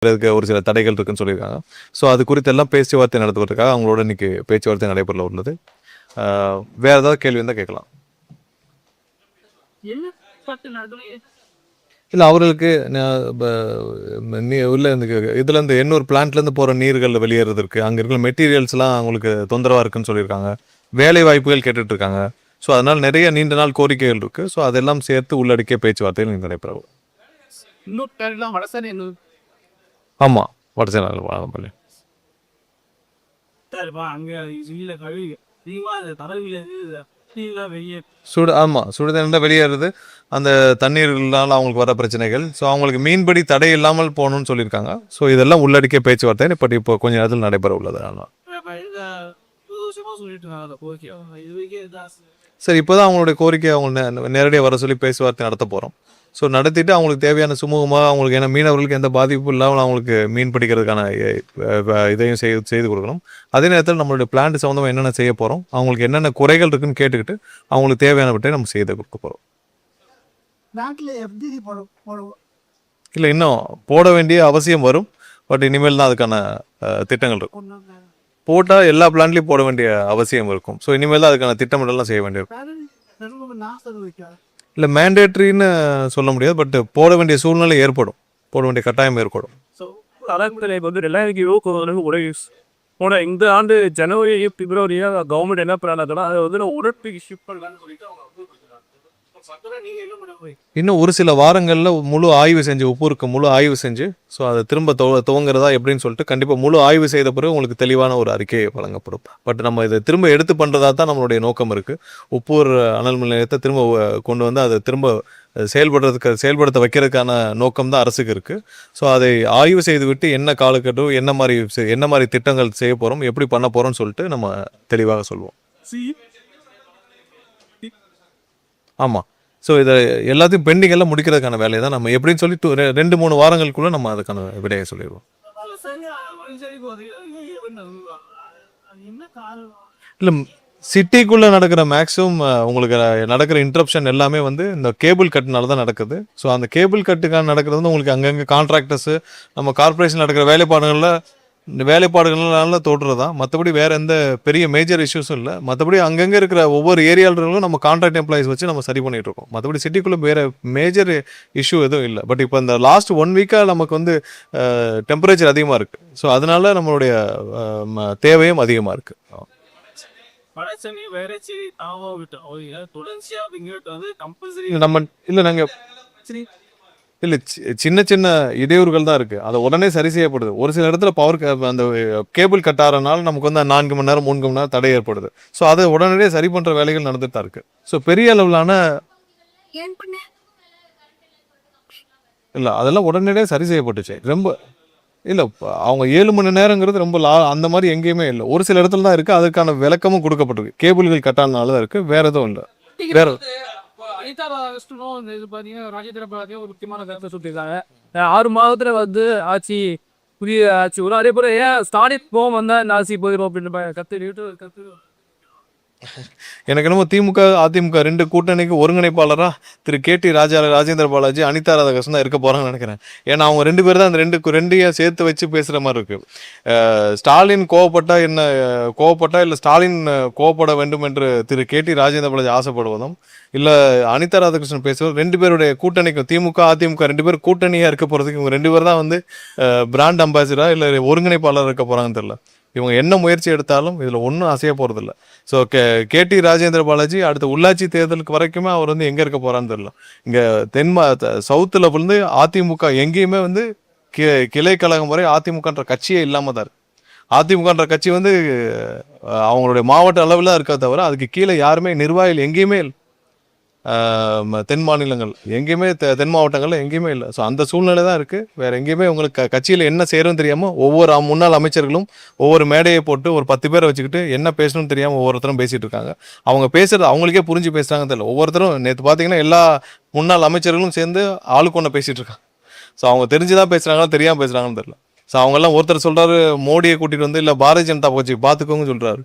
ஒரு சில தடைகள் இருக்குன்னு சொல்லியிருக்காங்க. ஸோ அது குறித்து எல்லாம் பேச்சுவார்த்தை நடத்துவதற்காக அவங்களோட இன்னைக்கு பேச்சுவார்த்தை நடைபெற உள்ளது. வேற ஏதாவது கேள்வி இருந்தால் கேட்கலாம். இல்லை அவர்களுக்கு உள்ள இதுலேருந்து எண்ணூர் பிளான்ட்லேருந்து போகிற நீர்கள் வெளியேறதுக்கு அங்கே இருக்கிற மெட்டீரியல்ஸ்லாம் அவங்களுக்கு தொந்தரவாக இருக்குன்னு சொல்லியிருக்காங்க. வேலை வாய்ப்புகள் கேட்டுட்டு இருக்காங்க. ஸோ அதனால் நிறைய நீண்ட நாள் கோரிக்கைகள் இருக்குது. ஸோ அதெல்லாம் சேர்த்து உள்ளடக்கிய பேச்சுவார்த்தைகள் இங்கே நடைபெறும். ஆமாம், வடசேனால வாழப்பள்ளி. ஆமாம், சுடுதண்ணி வெளியேறுது. அந்த தண்ணீர்னால அவங்களுக்கு வர பிரச்சனைகள். ஸோ அவங்களுக்கு மீன்பிடி தடை இல்லாமல் போகணும்னு சொல்லியிருக்காங்க. ஸோ இதெல்லாம் உள்ளடக்கிய பேச்சுவார்த்தை இப்போ கொஞ்ச நேரத்தில் நடைபெற உள்ளது. சரி, இப்போதான் அவங்களுடைய கோரிக்கை அவங்க நேரடியாக வர சொல்லி பேச்சுவார்த்தை நடத்த போகிறோம். ஸோ நடத்திட்டு அவங்களுக்கு தேவையான சுமூகமாக அவங்களுக்கு ஏன்னா மீனவர்களுக்கு எந்த பாதிப்பும் இல்லாமல் அவங்களுக்கு மீன் பிடிக்கிறதுக்கான இதையும் செய்து கொடுக்கணும். அதே நேரத்தில் நம்மளுடைய பிளான்ட் சம்மந்தமாக என்னென்ன செய்ய போகிறோம், அவங்களுக்கு என்னென்ன குறைகள் இருக்குன்னு கேட்டுக்கிட்டு அவங்களுக்கு தேவையானவற்றை நம்ம செய்து கொடுக்க போகிறோம். இல்லை, இன்னும் போட வேண்டிய அவசியம் வரும். பட் இனிமேல் தான் அதுக்கான திட்டங்கள் இருக்கும். போட்டால் எல்லா பிளான்ட்லையும் போட வேண்டிய அவசியம் இருக்கும். ஸோ இனிமேல் தான் அதுக்கான திட்டமிடலாம் செய்ய வேண்டியிருக்கும். இல்லை மேண்டேட்ரின்னு சொல்ல முடியாது. பட் போட வேண்டிய சூழ்நிலை ஏற்படும், போட வேண்டிய கட்டாயம் ஏற்படும். போன இந்த ஆண்டு ஜனவரி பிப்ரவரியா கவர்மெண்ட் என்ன பண்ணாங்கன்னா அதை வந்து உடற்பயிற்சி ஷிஃப்ட் பண்ணலான்னு சொல்லிட்டு இன்னும் ஒரு சில வாரங்களில் முழு ஆய்வு செஞ்சு உப்பூருக்கு முழு ஆய்வு செஞ்சு ஸோ அதை திரும்ப துவங்குறதா எப்படின்னு சொல்லிட்டு கண்டிப்பாக முழு ஆய்வு செய்த பிறகு உங்களுக்கு தெளிவான ஒரு அறிக்கை வழங்கப்படும். பட் நம்ம இதை திரும்ப எடுத்து பண்ணுறதா தான் நம்மளுடைய நோக்கம் இருக்குது. உப்பூர் அனல் மின் நிலையத்தை திரும்ப கொண்டு வந்து அதை திரும்ப செயல்படுத்த வைக்கிறதுக்கான நோக்கம் தான் அரசுக்கு இருக்குது. ஸோ அதை ஆய்வு செய்துவிட்டு என்ன காலக்கட்டு என்ன மாதிரி திட்டங்கள் செய்ய போகிறோம், எப்படி பண்ண போகிறோம்னு சொல்லிட்டு நம்ம தெளிவாக சொல்லுவோம். ஆமாம், ஸோ இதை எல்லாத்தையும் பெண்டிங் எல்லாம் முடிக்கிறதுக்கான வேலையை தான் நம்ம எப்படின்னு சொல்லி 2-3 வாரங்களுக்குள்ளே நம்ம அதுக்கான விடையை சொல்லிடுவோம். இல்லை, சிட்டிக்குள்ளே நடக்கிற மேக்ஸிமம் உங்களுக்கு நடக்கிற இன்ட்ரப்ஷன் எல்லாமே வந்து இந்த கேபிள் கட்டுனால தான் நடக்குது. ஸோ அந்த கேபிள் கட்டுக்கான நடக்கிறது வந்து உங்களுக்கு அங்கங்கே கான்ட்ராக்டர்ஸு நம்ம கார்பரேஷன் நடக்கிற வேலைப்பாடுகள்னால தோற்றுறது தான். மற்றபடி வேறு எந்த பெரிய மேஜர் இஷ்யூஸும் இல்லை. மற்றபடி அங்கங்கே இருக்கிற ஒவ்வொரு ஏரியாவிலும் நம்ம கான்ட்ராக்ட் எம்ப்ளாயிஸ் வச்சு நம்ம சரி பண்ணிகிட்டு இருக்கோம். மற்றபடி சிட்டிக்குள்ளே வேறு மேஜர் இஷ்யூ எதுவும் இல்லை. பட் இப்போ இந்த லாஸ்ட் 1 வீக்காக நமக்கு வந்து டெம்பரேச்சர் அதிகமாக இருக்குது. ஸோ அதனால நம்மளுடைய தேவையும் அதிகமாக இருக்குது. நம்ம இல்லை நாங்கள் இல்லை சின்ன சின்ன இடையூறுகள் தான் இருக்குது. அதை உடனே சரி செய்யப்படுது. ஒரு சில இடத்துல அந்த கேபிள் கட் ஆகிறனால நமக்கு வந்து 4 மணி நேரம் 3 மணி நேரம் தடை ஏற்படுது. ஸோ அதை உடனடியே சரி பண்ணுற வேலைகள் நடந்துட்டு தான் இருக்குது. ஸோ பெரிய அளவிலான இல்லை அதெல்லாம் உடனடியே சரி செய்யப்பட்டுச்சு. ரொம்ப இல்லை அவங்க 7 மணி நேரங்கிறது ரொம்ப அந்த மாதிரி எங்கேயுமே இல்லை. ஒரு சில இடத்துல தான் இருக்குது. அதுக்கான விளக்கமும் கொடுக்கப்பட்டிருக்கு. கேபிள்கள் கட் ஆனதுனால தான் இருக்குது, வேறு எதுவும் இல்லை. வேறு ராஜேந்திர பாலாஜியும் ஒரு முக்கியமான கருத்தை சொல்லியிருக்காங்க. 6 மாதத்துல வந்து ஆட்சி புதிய ஆட்சி வரும். அதே போல ஏன் ஸ்டாலின் போகும் வந்தா இந்த ஆட்சி போயிடும் அப்படின்னு கத்து எனக்கு என்னமோ திமுக அதிமுக 2 கூட்டணிக்கு ஒருங்கிணைப்பாளராக திரு ராஜேந்திர பாலாஜி, அனிதா ராதாகிருஷ்ணன் தான் இருக்க போறாங்கன்னு நினைக்கிறேன். ஏன்னா அவங்க 2 பேர் தான் அந்த ரெண்டையும் சேர்த்து வச்சு பேசுற மாதிரி இருக்கு. ஸ்டாலின் கோவப்பட்டா இல்லை ஸ்டாலின் கோவப்பட வேண்டும் என்று திரு ராஜேந்திர பாலாஜி ஆசைப்படுவதும் இல்லை அனிதா ராதாகிருஷ்ணன் பேசுவது 2 பேருடைய கூட்டணிக்கும் திமுக அதிமுக 2 பேர் கூட்டணியாக இருக்க போகிறதுக்கு இவங்க 2 பேர் தான் வந்து பிராண்ட் அம்பாசிடரா இல்லை ஒருங்கிணைப்பாளர் இருக்க போகிறாங்கன்னு தெரியல. இவங்க என்ன முயற்சி எடுத்தாலும் இதில் ஒன்றும் அசைய போகிறதில்ல. ஸோ ராஜேந்திர பாலாஜி அடுத்த உள்ளாட்சி தேர்தலுக்கு வரைக்குமே அவர் வந்து எங்கே இருக்க போகிறான்னு தெரியல. இங்கே சவுத்தில் வந்து அதிமுக எங்கேயுமே வந்து கிளை கழகம் வரை அதிமுகன்ற கட்சியே இல்லாமல் தான் இருக்கு. அதிமுகன்ற கட்சி வந்து அவங்களுடைய மாவட்ட அளவில் இருக்கா தவிர அதுக்கு கீழே யாருமே நிர்வாகிகள் எங்கேயுமே இல்லை. தென் மாநிலங்கள் எங்கேயுமே தென் மாவட்டங்கள்ல எங்கேயுமே இல்லை. ஸோ அந்த சூழ்நிலை தான் இருக்குது. வேறு எங்கேயுமே உங்களுக்கு கட்சியில் என்ன செய்யறோன்னு தெரியாமல் ஒவ்வொரு முன்னாள் அமைச்சர்களும் ஒவ்வொரு மேடையை போட்டு ஒரு 10 பேரை வச்சுக்கிட்டு என்ன பேசணும்னு தெரியாமல் ஒவ்வொருத்தரும் பேசிகிட்டு இருக்காங்க. அவங்க பேசுறது அவங்களுக்கே புரிஞ்சு பேசுகிறாங்கன்னு தெரியல. ஒவ்வொருத்தரும் நேற்று பார்த்தீங்கன்னா எல்லா முன்னாள் அமைச்சர்களும் சேர்ந்து ஆளுக்கு ஒன்று பேசிகிட்டு இருக்காங்க. ஸோ அவங்க தெரிஞ்சுதான் பேசுகிறாங்களா தெரியாமல் பேசுகிறாங்கன்னு தெரியல. ஸோ அவங்கெல்லாம் ஒருத்தர் சொல்கிறாரு மோடியை கூட்டிகிட்டு வந்து இல்லை பாரதிய ஜனதா கட்சி பார்த்துக்கோங்க சொல்கிறாரு.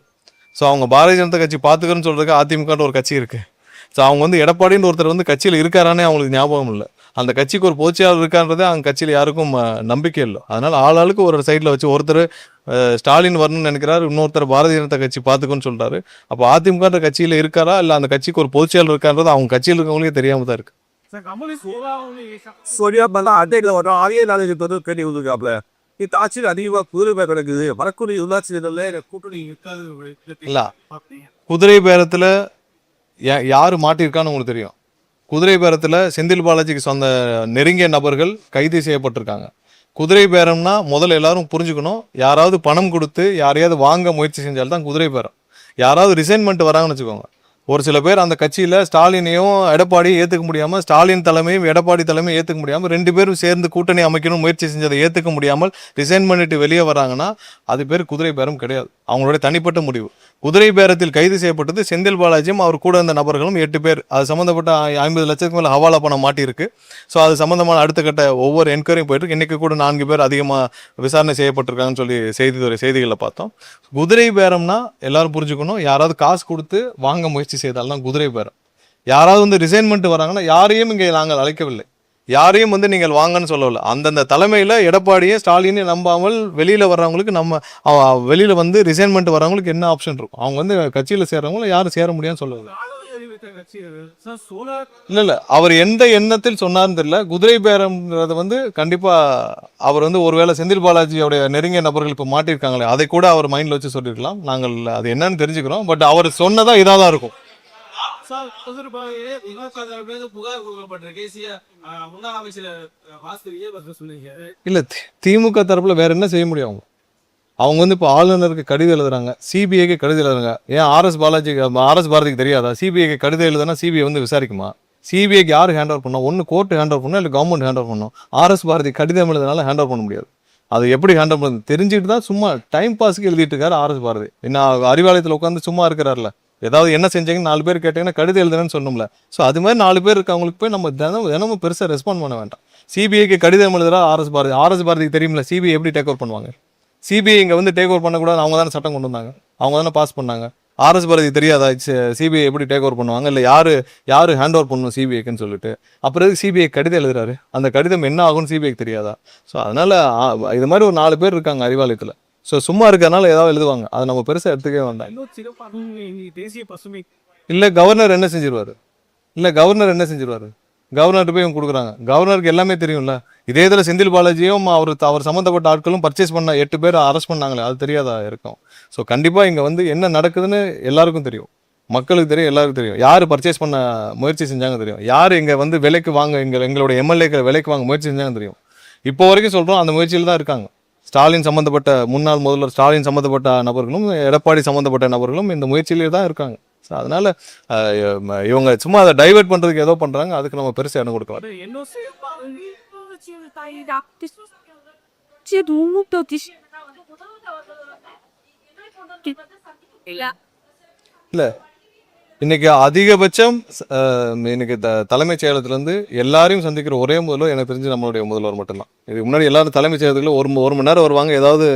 ஸோ அவங்க பாரதிய ஜனதா கட்சி பார்த்துக்கன்னு சொல்கிறதுக்கு அதிமுகன்ற ஒரு கட்சி இருக்குது. ஸோ அவங்க வந்து எடப்பாடின்னு ஒருத்தர் வந்து கட்சியில் இருக்காரானே அவங்களுக்கு ஞாபகம் இல்லை. அந்த கட்சிக்கு ஒரு பொதுச்செயலாளர் இருக்கான்றதே அவங்க கட்சியில் யாருக்கும் நம்பிக்கை இல்லை. அதனால ஆளாளுக்கு ஒரு சைடில் வச்சு ஒருத்தர் ஸ்டாலின் வரணும்னு நினைக்கிறாரு, இன்னொருத்தர் பாரதிய ஜனதா கட்சி பார்த்துக்கோன்னு சொல்றாரு. அப்போ அதிமுகன்ற கட்சியில் இருக்காரா இல்லை அந்த கட்சிக்கு ஒரு பொதுச்செயலாளர் இருக்கான்றது அவங்க கட்சியில் இருக்கவங்களுக்கே தெரியாம தான் இருக்கு. Soria bala adeg la wada ariye la de todo kedi udu gabla. It actually adiva kuru be kede barakuri ulasi de le kutuni இல்ல குதிரை பேரத்தில் யார் மாட்டியிருக்கான்னு உங்களுக்கு தெரியும். குதிரை பேரத்தில் செந்தில் பாலாஜிக்கு சொந்த நெருங்கிய நபர்கள் கைது செய்யப்பட்டிருக்காங்க. குதிரை பேரம்னா முதல்ல எல்லாரும் புரிஞ்சுக்கணும், யாராவது பணம் கொடுத்து யாரையாவது வாங்க முயற்சி செஞ்சால்தான் குதிரை பேரம். யாராவது ரிசைன்மெண்ட் வராங்கன்னு வச்சுக்கோங்க, ஒரு சில பேர் அந்த கட்சியில் ஸ்டாலினையும் எடப்பாடியும் ஏற்றுக்க முடியாமல், ஸ்டாலின் தலைமையும் எடப்பாடி தலைமையும் ஏற்றுக்க முடியாமல், ரெண்டு பேரும் சேர்ந்து கூட்டணி அமைக்கணும் முயற்சி செஞ்சதை ஏற்றுக்க முடியாமல் ரிசைன் பண்ணிட்டு வெளியே வராங்கன்னா அது பேர் குதிரை பேரம் கிடையாது, அவங்களுடைய தனிப்பட்ட முடிவு. குதிரை பேரத்தில் கைது செய்யப்பட்டது செந்தில் பாலாஜியும் அவர் கூட இருந்த நபர்களும் 8 பேர். அது சம்மந்தப்பட்ட 50 லட்சத்துக்கு மேலே ஹவாலா பணம் மாட்டியிருக்கு. ஸோ அது சம்மந்தமான அடுத்த கட்ட ஒவ்வொரு என்கொயரியும் போயிட்டு இருக்கு. இன்றைக்கி கூட 4 பேர் அதிகமாக விசாரணை செய்யப்பட்டிருக்காங்கன்னு சொல்லி செய்திகளில் பார்த்தோம். குதிரை பேரம்னா எல்லாரும் புரிஞ்சுக்கணும், யாராவது காசு கொடுத்து வாங்க முயற்சி செய்தால்தான் குதிரை பேரம். யாராவது வந்து ரிசைன்மெண்ட் வராங்கன்னா யாரையும் இங்கே நாங்கள் அழைக்கவில்லை, யாரையும் வந்து நீங்கள் வாங்கன்னு சொல்லவில்லை. அந்தந்த தலைமையில் எடப்பாடியே ஸ்டாலினே நம்பாமல் வெளியில் வர்றவங்களுக்கு வெளியில் வந்து ரிசைன்மெண்ட் வர்றவங்களுக்கு என்ன ஆப்ஷன் இருக்கும்? அவங்க வந்து கட்சியில் சேர்றவங்கள யாரும் சேர முடியாதுன்னு சொல்லவில்லை. இல்லை அவர் எந்த எண்ணத்தில் சொன்னார்னு தெரியல. குதிரை பேரம்ன்றது வந்து கண்டிப்பாக அவர் வந்து ஒருவேளை செந்தில் பாலாஜியோடைய நெருங்கிய நபர்கள் இப்போ மாட்டியிருக்காங்களே அதை கூட அவர் மைண்டில் வச்சு சொல்லியிருக்கலாம். நாங்கள் அது என்னன்னு தெரிஞ்சுக்கிறோம். பட் அவர் சொன்னதா இதாக தான் இருக்கும். இல்ல திமுக தரப்புல வேற என்ன செய்ய முடியும்? அவங்க வந்து இப்போ ஆளுநருக்கு கடிதம் எழுதுறாங்க, சிபிஐக்கு கடிதம் எழுதுறாங்க. ஏன் ஆர்எஸ் பாரதிக்கு தெரியாதா? சிபிஐக்கு கடிதம் எழுதுனா சிபிஐ வந்து விசாரிக்குமா? சிபிஐக்கு யார் ஹேண்ட் ஓவர் பண்ணோம்? ஒன்று கோர்ட்டு ஹேண்ட் ஓவர் பண்ணோம், இல்லை கவர்மெண்ட் ஹேண்ட் ஓவர் பண்ணோம். ஆர்எஸ் பாரதி கடிதம் எழுதுனால ஹேண்ட் ஓவர் பண்ண முடியாது. அது எப்படி ஹேண்ட் ஓவர் பண்ணது தெரிஞ்சுட்டு தான் சும்மா டைம் பாஸ்க்கு எழுதிட்டு இருக்காரு ஆர்எஸ் பாரதி. என்ன அறிவாலயத்தில் உட்காந்து சும்மா இருக்கிறாருல, ஏதாவது என்ன செஞ்சீங்கன்னு 4 பேர் கேட்டீங்கன்னா கடிதம் எழுதுனேன்னு சொன்னோம்ல. ஸோ அது மாதிரி 4 பேர் இருக்கவங்களுக்கு போய் நம்ம தினமும் பெருசாக ரெஸ்பாண்ட் பண்ண வேண்டாம். சிபிஐக்கு கடிதம் எழுதுறா ஆர்எஸ் பாரதிக்கு தெரியுமில்ல சிபிஐ எப்படி டேக் ஓவர் பண்ணுவாங்க. சிபிஐ இங்கே வந்து டேக் ஓவர் பண்ணக்கூடாது, அவங்க தானே சட்டம் கொண்டு வந்தாங்க, அவங்க தானே பாஸ் பண்ணாங்க. ஆர்எஸ் பாரதி தெரியாதா சிபிஐ எப்படி டேக் ஓவர் பண்ணுவாங்க, இல்லை யார் ஹேண்ட் ஓவர் பண்ணணும் சிபிஐக்குன்னு சொல்லிட்டு? அப்புறம் சிபிஐ கடிதம் எழுதுறாரு, அந்த கடிதம் என்ன ஆகும்னு சிபிஐக்கு தெரியாதா? ஸோ அதனால இது மாதிரி ஒரு 4 பேர் இருக்காங்க அறிவாலயத்தில். ஸோ சும்மா இருக்கிறதுனால ஏதாவது எழுதுவாங்க, அதை நம்ம பெருசாக எடுத்துக்கவே வேண்டாம். இல்லை கவர்னர் என்ன செஞ்சிருவாரு? கவர்னர்கிட்ட போய் இவங்க கொடுக்குறாங்க. கவர்னருக்கு எல்லாமே தெரியும்ல. இதே இதில் செந்தில் பாலாஜியும் அவர் சம்மந்தப்பட்ட ஆட்களும் பர்ச்சேஸ் பண்ண 8 பேர் அரெஸ்ட் பண்ணாங்களே, அது தெரியாதா இருக்கும்? ஸோ கண்டிப்பாக இங்கே வந்து என்ன நடக்குதுன்னு எல்லாருக்கும் தெரியும், மக்களுக்கு தெரியும், எல்லாருக்கும் தெரியும். யார் பர்ச்சேஸ் பண்ண முயற்சி செஞ்சாங்க தெரியும், யார் இங்கே வந்து விலைக்கு வாங்க எங்களுடைய எம்எல்ஏக்களை விலைக்கு வாங்க முயற்சி செஞ்சாங்க தெரியும். இப்போ வரைக்கும் சொல்கிறோம், அந்த முயற்சியில் தான் இருக்காங்க. ஸ்டாலின் சம்மந்தப்பட்ட முன்னாள் முதல்வர் ஸ்டாலின் சம்மந்தப்பட்ட நபர்களும் எடப்பாடி சம்மந்தப்பட்ட நபர்களும் இந்த முயற்சியிலே தான் இருக்காங்க. ஸோ அதனால இவங்க சும்மா அதை டைவெர்ட் பண்ணுறதுக்கு ஏதோ பண்ணுறாங்க, அதுக்கு நம்ம பெருசாக இடம் கொடுக்கலாம். இல்லை இன்னைக்கு அதிகபட்சம் இன்னைக்கு தலைமைச் செயலகத்திலேருந்து எல்லாரையும் சந்திக்கிற ஒரே முதல்வர் எனக்கு தெரிஞ்சு நம்மளுடைய முதல்வர் மட்டும்தான். இதுக்கு முன்னாடி எல்லாரும் தலைமைச் செயலகத்தில் ஒரு மணி நேரம் வருவாங்க, ஏதாவது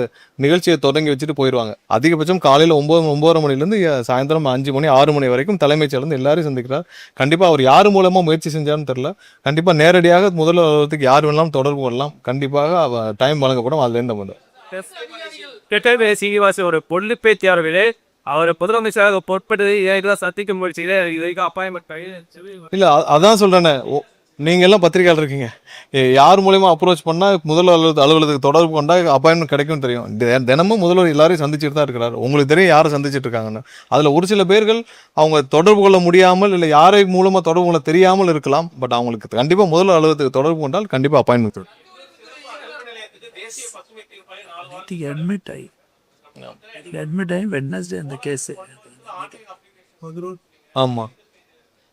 நிகழ்ச்சியை தொடங்கி வச்சுட்டு போயிடுவாங்க. அதிகபட்சம் காலையில் 9 மணிலேருந்து சாயந்தரம் 5 மணி 6 மணி வரைக்கும் தலைமைச் செயலகத்தில் எல்லாரையும் சந்திக்கிறார். கண்டிப்பாக அவர் யார் மூலமாக முயற்சி செஞ்சார்னு தெரில. கண்டிப்பாக நேரடியாக முதல்வருக்கு யார் வேணாலும் தொடர்பு கொள்ளலாம். கண்டிப்பாக டைம் வழங்கப்படும். அதுலேருந்து வந்து சீனிவாச ஒரு பொண்ணு பேத்தியாளர்களே அவர் முதலமைச்சராக பொறுப்பது சந்திக்க முயற்சி அப்பாயின்மெண்ட் இல்லை, அதான் சொல்கிறேன்னே. நீங்கள் எல்லாம் பத்திரிகையாளர் இருக்கீங்க, யார் மூலயமா அப்ரோச் பண்ணால் முதல்வர் அலுவலகத்துக்கு தொடர்பு கொண்டால் அப்பாயின்மெண்ட் கிடைக்கும் தெரியும். தினமும் முதல்வர் எல்லாரையும் சந்திச்சுட்டு தான் இருக்கிறார். உங்களுக்கு தெரியும் யாரை சந்திச்சுட்டு இருக்காங்கன்னு. அதில் ஒரு சில பேர்கள் அவங்க தொடர்பு கொள்ள முடியாமல் இல்லை யாரை மூலமாக தொடர்பு கொள்ள தெரியாமல் இருக்கலாம். பட் அவங்களுக்கு கண்டிப்பாக முதல்வர் அலுவலகத்துக்கு தொடர்பு கொண்டால் கண்டிப்பாக அப்பாயின்மெண்ட் கிடைக்கும். ஆமாம்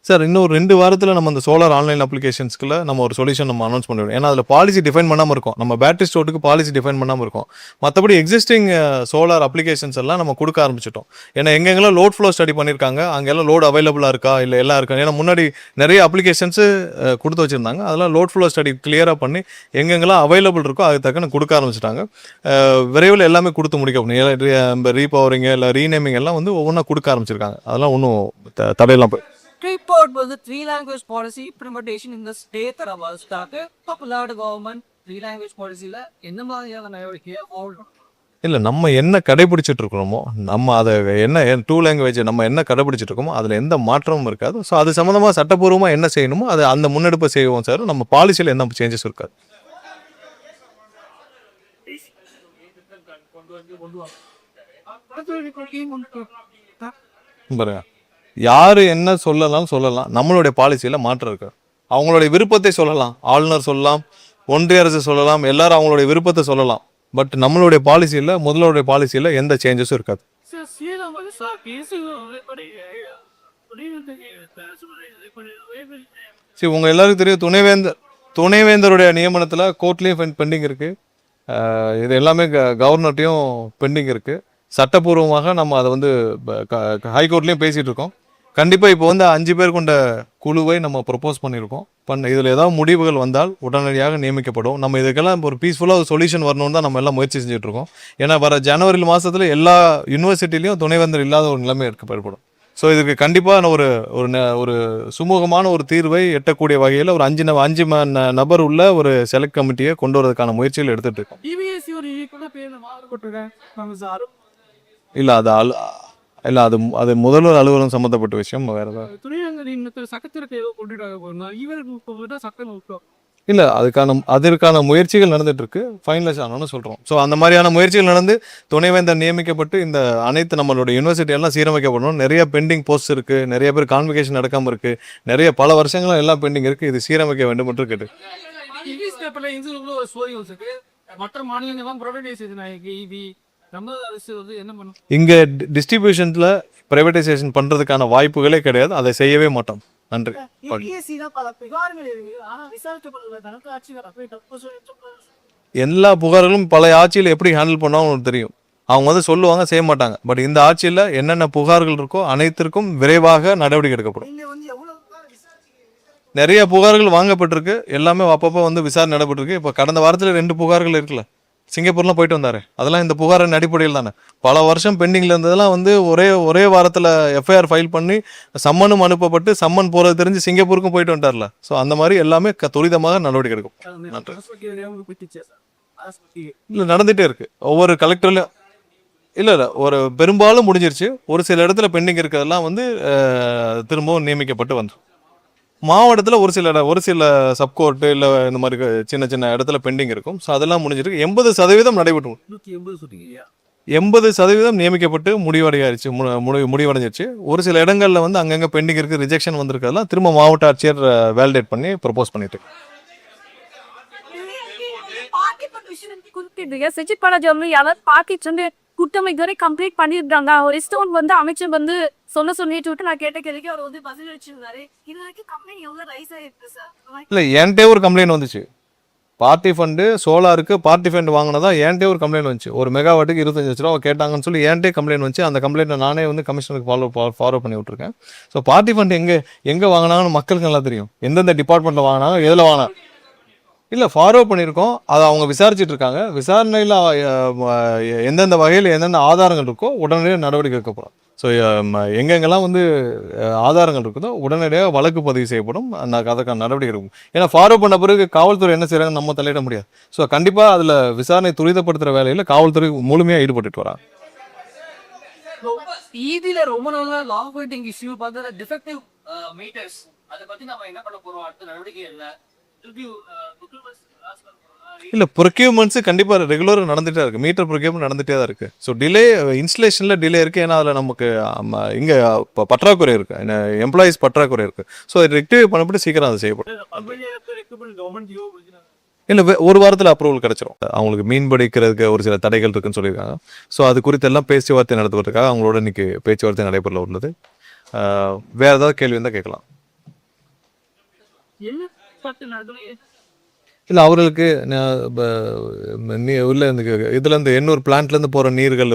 சார், இன்னும் 2 வாரத்தில் நம்ம அந்த சோலார் ஆன்லைன் அப்ளிகேஷன்ஸ்க்குள்ள நம்ம ஒரு சொல்யூஷன் நம்ம அனௌன்ஸ் பண்ணிவிடும். ஏன்னா அதில் பாலிசி டிஃபைன் பண்ணாமல் இருக்கும், நம்ம பேட்டரி ஸ்டோருக்கு பாலிசி டிஃபைன் பண்ணாமல் இருக்கும். மற்றபடி எக்ஸிஸ்டிங் சோலார் அப்ளிகேஷன்ஸ் எல்லாம் நம்ம கொடுக்க ஆரம்பிச்சிட்டோம். ஏன்னா எங்கெங்கெல்லாம் லோட் ஃப்ளோ ஸ்டடி பண்ணியிருக்காங்க அங்கெல்லாம் லோட் அவைலபிளாக இருக்கா இல்லை எல்லாம் இருக்கா. ஏன்னா முன்னாடி நிறைய அப்ளிகேஷன்ஸு கொடுத்து வச்சுருந்தாங்க, அதெல்லாம் லோட் ஃப்ளோ ஸ்டடி கிளியராக பண்ணி எங்கெங்கெல்லாம் அவைலபிள் இருக்கோ அது தக்கன கொடுக்க ஆரம்பிச்சிட்டாங்க. விரைவில் எல்லாமே கொடுத்து முடிக்க ரீபவரிங் இல்லை ரீநேமிங் எல்லாம் வந்து ஒவ்வொன்றா கொடுக்க ஆரம்பிச்சிருக்காங்க. அதெல்லாம் ஒன்றும் தடையெல்லாம் போய் report was the three language policy implementation in the state that was started. Popular government three language policy la என்ன மாதிரியான நடவடிக்கையை follow இல்லை நம்ம என்ன கடைபிடிச்சிட்டு இருக்கிறோமோ நம்ம அதை என்ன டூ லாங்குவேஜ் நம்ம என்ன கடைபிடிச்சிட்டு இருக்கோமோ அதில் எந்த மாற்றமும் இருக்காது. ஸோ அது சம்மந்தமாக சட்டப்பூர்வமாக என்ன செய்யணுமோ அதை அந்த முன்னெடுப்பை செய்வோம் சார். நம்ம பாலிசியில் எந்த சேஞ்சஸ் இருக்காது. பாருங்க, யார் என்ன சொல்லலாம், நம்மளுடைய பாலிசியில் மாற்றம் இருக்கு. அவங்களுடைய விருப்பத்தை சொல்லலாம், ஆளுநர் சொல்லலாம், ஒன்றிய அரசு சொல்லலாம், எல்லாரும் அவங்களுடைய விருப்பத்தை சொல்லலாம். பட் நம்மளுடைய பாலிசியில் முதல்வருடைய பாலிசியில் எந்த சேஞ்சஸும் இருக்காது. சரி, உங்கள் எல்லாருக்கும் தெரியும் துணைவேந்தருடைய நியமனத்தில் கோர்ட்லேயும் பெண்டிங் இருக்குது. இது எல்லாமே கவர்னர்ட்டையும் பெண்டிங் இருக்குது. சட்டப்பூர்வமாக நம்ம அதை வந்து ஹைகோர்ட்லேயும் பேசிகிட்டு இருக்கோம். கண்டிப்பாக இப்போ வந்து 5 பேர் கொண்ட குழுவை நம்ம ப்ரொப்போஸ் பண்ணியிருக்கோம். இதில் ஏதாவது முடிவுகள் வந்தால் உடனடியாக நியமிக்கப்படும். நம்ம இதுக்கெல்லாம் ஒரு பீஸ்ஃபுல்லாக ஒரு சொல்யூஷன் வரணும்னு தான் நம்ம எல்லாம் முயற்சி செஞ்சுட்ருக்கோம். ஏன்னா வர ஜனவரி மாதத்தில் எல்லா யூனிவர்சிட்டிலையும் துணைவேந்தர் இல்லாத ஒரு நிலைமை ஏற்படும். ஸோ இதுக்கு கண்டிப்பாக ஒரு சுமூகமான ஒரு தீர்வை எட்டக்கூடிய வகையில் ஒரு 5 நபர் உள்ள ஒரு செலக்ட் கமிட்டியை கொண்டு வரதுக்கான முயற்சிகள் எடுத்துகிட்டு இருக்கோம். EVSC ஒரு ஈக்குவலாக பேர் மாறுபட்டுருக்கேன் நம்ம சாரும் இல்லை அது முதல்வர் அலுவலகம் சம்மந்தப்பட்ட விஷயம். வேறு ஏதாவது துணைவேந்தர் சட்டத்திற்கு ஏதோ கொண்டுட்டாங்க போயிருந்தோம். இவருக்கு சட்டம் விட்டோம். இல்லை, அதற்கான முயற்சிகள் நடந்துட்டு இருக்கு. ஃபைனலைஸ் ஆனோன்னு சொல்கிறோம். ஸோ அந்த மாதிரியான முயற்சிகள் நடந்து துணைவேந்தர் நியமிக்கப்பட்டு இந்த அனைத்து நம்மளுடைய யூனிவர்சிட்டி எல்லாம் சீரமைக்கப்படணும். நிறைய பெண்டிங் போஸ்ட் இருக்குது, நிறைய பேர் கான்வெகேஷன் நடக்காமல் இருக்குது, நிறைய பல வருஷங்களும் எல்லாம் பெண்டிங் இருக்குது. இது சீரமைக்க வேண்டும் என்று கேட்டு இங்கிலீஷ் பேப்பர்ல இன்சூரன்ஸ்ல ஒரு ஸ்டோரி இருக்கு. மற்ற மாநிலங்கள்லாம் ப்ரைவேடைசேஷன் ஆகி இவி நம்ம அரசு வந்து என்ன பண்ணும்? இங்கே டிஸ்ட்ரிபியூஷன்ஸில் ப்ரைவேட்டைசேஷன் பண்ணுறதுக்கான வாய்ப்புகளே கிடையாது. அதை செய்யவே மாட்டோம். நன்றி. பல புகார்கள் இருக்கு. ஆனா விசாரிக்கப்படுற தனக்கு ஆட்சிகள் அப்படியே தப்பு சொல்லிட்டு எல்லா புகார்களும் பல ஆட்சியில் எப்படி ஹேண்டில் பண்ணாலும் உங்களுக்கு தெரியும். அவங்க வந்து சொல்லுவாங்க, செய்ய மாட்டாங்க. பட் இந்த ஆட்சியில் என்னென்ன புகார்கள் இருக்கோ அனைத்திற்கும் விரைவாக நடவடிக்கை எடுக்கப்படும். நீங்க வந்து எவ்வளவு நிறைய புகார்கள் வாங்கப்பட்டிருக்கு. எல்லாமே அப்பப்போ வந்து விசாரணை நடைபெற்றிருக்கு. இப்போ கடந்த வாரத்தில் 2 புகார்கள் இருக்குல்ல, சிங்கப்பூர்லாம் போயிட்டு வந்தாரு. அதெல்லாம் இந்த புகாரின் அடிப்படையில் தானே. பல வருஷம் பெண்டிங்கில் இருந்ததெல்லாம் வந்து ஒரே வாரத்தில் எஃப்ஐஆர் ஃபைல் பண்ணி சம்மனும் அனுப்பப்பட்டு சம்மன் போகிறது தெரிஞ்சு சிங்கப்பூருக்கும் போயிட்டு வந்துட்டார்ல. ஸோ அந்த மாதிரி எல்லாமே துரிதமாக நடவடிக்கை எடுக்கும். இல்லை, நடந்துகிட்டே இருக்குது. ஒவ்வொரு கலெக்டர்லையும் இல்லை ஒரு பெரும்பாலும் முடிஞ்சிருச்சு. ஒரு சில இடத்துல பெண்டிங் இருக்கிறதெல்லாம் வந்து திரும்பவும் நியமிக்கப்பட்டு வந்துடும். மாவட்டத்தில் ஒரு சில சப்கோர்ட்டு இல்லை இந்த மாதிரி சின்ன இடத்துல பெண்டிங் இருக்கும். ஸோ அதெல்லாம் முடிஞ்சிருக்கு. 80% நடைபெற்று 80% நியமிக்கப்பட்டு முடிவடைஞ்சிருச்சு. ஒரு சில இடங்களில் வந்து அங்கங்கே பெண்டிங் இருக்குது, ரிஜெக்ஷன் வந்திருக்கிறதுலாம் திரும்ப மாவட்ட ஆட்சியர் வேலிடேட் பண்ணி ப்ரொபோஸ் பண்ணிட்டு செஞ்சிப்பாள ஜெர்மனி யாராவது பார்ட்டிஸ் வந்து குற்றமைகளை கம்ப்ளீட் பண்ணியிருக்காங்க. ஒரு ஸ்டோன் வந்து அமைச்சர் வந்து சொல்லிட்டு விட்டு நான் கேட்ட கேள்விக்கு அவர் வந்து பதில் வச்சிருந்தாரு. இது வரைக்கும் கம்ப்ளைண்ட் எவ்வளவு ரைஸ் ஆயிருக்கு சார்? இல்லை, என்கிட்டே ஒரு கம்ப்ளைண்ட் வந்துச்சு. பார்ட்டி ஃபண்டு சோலாருக்கு பார்ட்டி ஃபண்ட் வாங்கினதா என்கிட்டே ஒரு கம்ப்ளைண்ட் வந்துச்சு. ஒரு மெகாவாட்டுக்கு 25 லட்ச ரூபா கேட்டாங்கன்னு சொல்லி என்கிட்டே கம்ப்ளைண்ட் வந்துச்சு. அந்த கம்ப்ளைண்ட்டை நானே வந்து கமிஷனருக்கு ஃபாலோ பண்ணி விட்ருக்கேன். ஸோ பார்ட்டி ஃபண்ட் எங்கே வாங்கினாங்கன்னு மக்களுக்கு நல்லா தெரியும். எந்தெந்த டிபார்ட்மெண்ட்டில் வாங்கினாங்க, எதில் வாங்கினாங்க. இல்லை, ஃபார்வர்ட் பண்ணியிருக்கோம். அதை அவங்க விசாரிச்சுட்டு இருக்காங்க. விசாரணையில் எந்தெந்த வகையில் என்னென்ன ஆதாரங்கள் இருக்கோ உடனடியாக நடவடிக்கை எடுக்கப்படும். ஸோ எங்கெங்கெல்லாம் வந்து ஆதாரங்கள் இருக்குதோ உடனடியாக வழக்கு பதிவு செய்யப்படும். அதற்கான நடவடிக்கை இருக்கும். ஏன்னா ஃபார்வர்ட் பண்ண பிறகு காவல்துறை என்ன செய்கிறாங்கன்னு நம்ம தலையிட முடியாது. ஸோ கண்டிப்பாக அதில் விசாரணை துரிதப்படுத்துகிற வேலையில் காவல்துறை முழுமையாக ஈடுபட்டு வராங்க. ஈதியில ரொம்ப நாளா லாங் வெயிட்டிங் இஷ்யூ பார்த்தா டிஃபெக்டிவ் மீட்டர்ஸ் அதை பத்தி நம்ம என்ன பண்ண போறோம்? அடுத்த நடவடிக்கை இல்லை. இல்லை, ப்ரொக்யூர்மெண்ட்ஸு கண்டிப்பாக ரெகுலராக நடந்துகிட்டே இருக்குது. மீட்டர் ப்ரொக்யூர்மெண்ட் நடந்துகிட்டே தான் இருக்குது. ஸோ இன்ஸ்டலேஷனில் டிலே இருக்குது. ஏன்னா அதில் நமக்கு இங்கே இப்போ பற்றாக்குறை இருக்குது, எம்ப்ளாயீஸ் பற்றாக்குறை இருக்குது. ஸோ அதை ரெக்டிஃபை பண்ணப்பட்டு சீக்கிரம் அதை செய்யப்படும். இல்லை, ஒரு வாரத்தில் அப்ரூவல் கிடச்சிரும். அவங்களுக்கு மீன் பிடிக்கிறதுக்கு ஒரு சில தடைகள் இருக்குன்னு சொல்லியிருக்காங்க. ஸோ அது குறித்து எல்லாம் பேச்சுவார்த்தை நடத்துவதற்காக அவங்களோட இன்னைக்கு பேச்சுவார்த்தை நடைபெற உள்ளது. வேறு ஏதாவது கேள்வி இருந்தால் கேட்கலாம். இல்லை, அவர்களுக்கு உள்ள இதுலேருந்து எண்ணூர் பிளான்ட்லேருந்து போகிற நீர்கள்